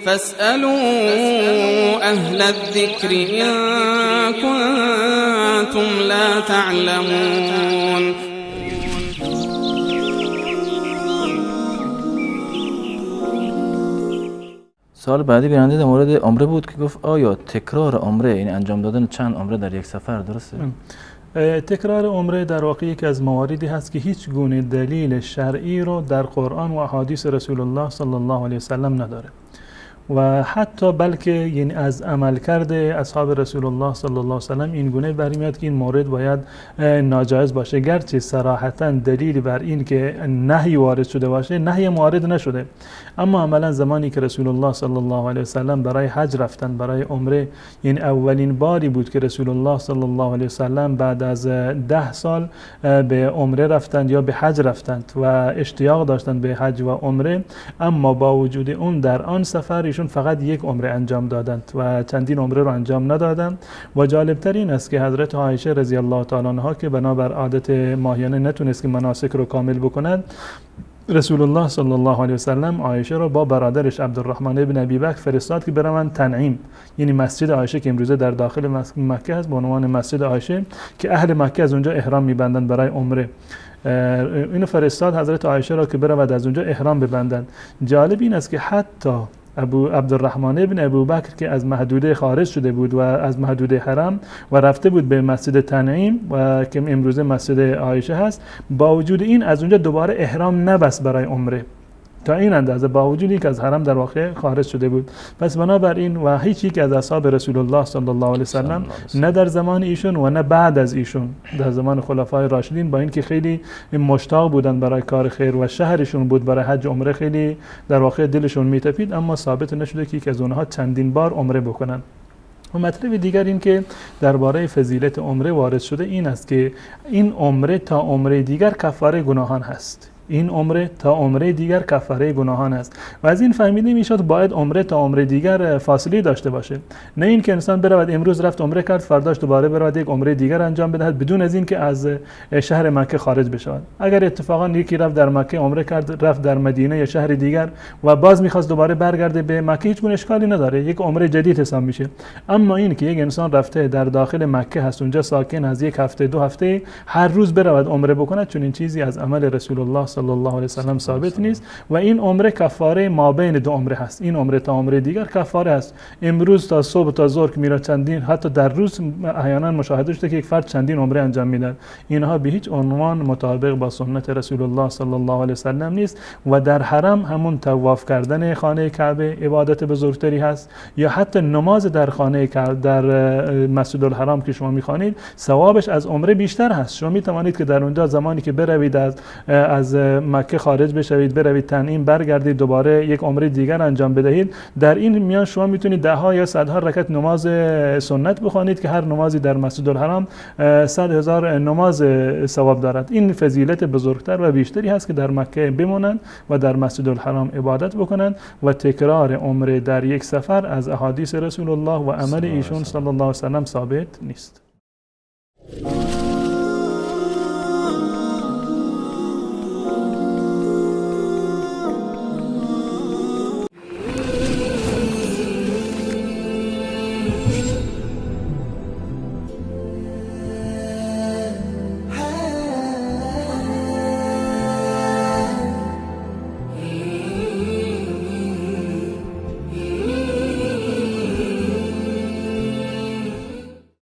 فاسألوا أهل الذكر إن كنتم لا تعلمون. سوال بعدی بیننده در مورد عمره بود که گفت آیا تکرار عمره، یعنی انجام دادن چند عمره در یک سفر درسته؟ تکرار عمره در واقع یکی از مواردی هست که هیچ گونه دلیل شرعی رو در قرآن و احادیث رسول الله صلی الله علیه وسلم نداره و حتی بلکه یعنی از عمل کرده اصحاب رسول الله صلی الله علیه وسلم این گونه برمیاد که این مورد باید ناجایز باشه، گرچه صراحتا دلیلی بر این که نهی وارد شده باشه نهی وارد نشده، اما عملا زمانی که رسول الله صلی الله علیه وسلم برای حج رفتن، برای عمره، یعنی اولین باری بود که رسول الله صلی الله علیه وسلم بعد از 10 سال به عمره رفتند یا به حج رفتند و اشتیاق داشتند به حج و عمره، اما با وجود اون در آن سفر ایشون فقط یک عمره انجام دادند و چندین عمره رو انجام ندادند. و جالبتر این است که حضرت عایشه رضی الله تعالی عنها که بنابر عادت ماهیانه نتونست که مناسک رو کامل بکند، رسول الله صلی الله علیه وسلم عایشه را با برادرش عبدالرحمن ابن ابی بکر فرستاد که بروند تنعیم، یعنی مسجد عایشه که امروزه در داخل مکه هست به عنوان مسجد عایشه که اهل مکه از اونجا احرام میبندند برای عمره. اینو فرستاد حضرت عایشه را که برود از اونجا احرام ببندند. جالب این است که حتی عبدالرحمن ابن ابو بکر که از محدوده خارج شده بود و از محدوده حرم و رفته بود به مسجد تنعیم و که امروزه مسجد عایشه هست، با وجود این از اونجا دوباره احرام نبست برای عمره تا این اندازه، با وجود اینکه از حرم در واقع خارج شده بود. پس بنابراین و هیچ یک از اصحاب رسول الله صلی الله علیه وسلم نه در زمان ایشون و نه بعد از ایشون در زمان خلفای راشدین، با اینکه خیلی مشتاق بودن برای کار خیر و شهرشون بود برای حج عمره، خیلی در واقع دلشون میتپید، اما ثابت نشده که یک از اونها چندین بار عمره بکنن. و مطلب دیگر این که درباره فضیلت عمره وارد شده این است که این عمره تا عمره دیگر کفاره گناهان هست. این عمره تا عمره دیگر کفاره گناهان است و از این فهمیده میشد باید عمره تا عمره دیگر فاصله داشته باشه، نه این که انسان برود امروز رفت عمره کرد فرداش دوباره برود یک عمره دیگر انجام بدهد بدون از این که از شهر مکه خارج بشود. اگر اتفاقا یکی رفت در مکه عمره کرد، رفت در مدینه یا شهر دیگر و باز میخواست دوباره برگرده به مکه، هیچ گونه اشکالی نداره، یک عمره جدید حساب میشه. اما این که یک انسان رفته در داخل مکه هست، اونجا ساکن از یک هفته 2 هفته هر روز برود عمره بکند، چون این چیزی از عمل رسول الله صلی الله علیه وسلم ثابت نیست و این عمره کفاره ما بین 2 عمره هست. این عمره تا عمره دیگر کفاره است. امروز تا صبح تا ظهر که میره چندین، حتی در روز احیانا مشاهده شده که یک فرد چندین عمره انجام میده، اینها به هیچ عنوان مطابق با سنت رسول الله صلی الله علیه وسلم نیست. و در حرم همون طواف کردن خانه کعبه عبادت بزرگتری هست، یا حتی نماز در خانه کعبه در مسجد الحرام که شما میخوانید ثوابش از عمره بیشتر هست. شما میتوانید که در اونجا زمانی که بروید از مکه خارج بشوید، بروید تنعیم، برگردید دوباره یک عمره دیگر انجام بدهید، در این میان شما میتونید 10 ها یا 100 ها رکعت نماز سنت بخوانید که هر نمازی در مسجد الحرام 100,000 نماز ثواب دارد. این فضیلت بزرگتر و بیشتری هست که در مکه بمونند و در مسجد الحرام عبادت بکنند و تکرار عمره در یک سفر از احادیث رسول الله و عمل ایشون صلی الله علیه و سلم ثابت نیست.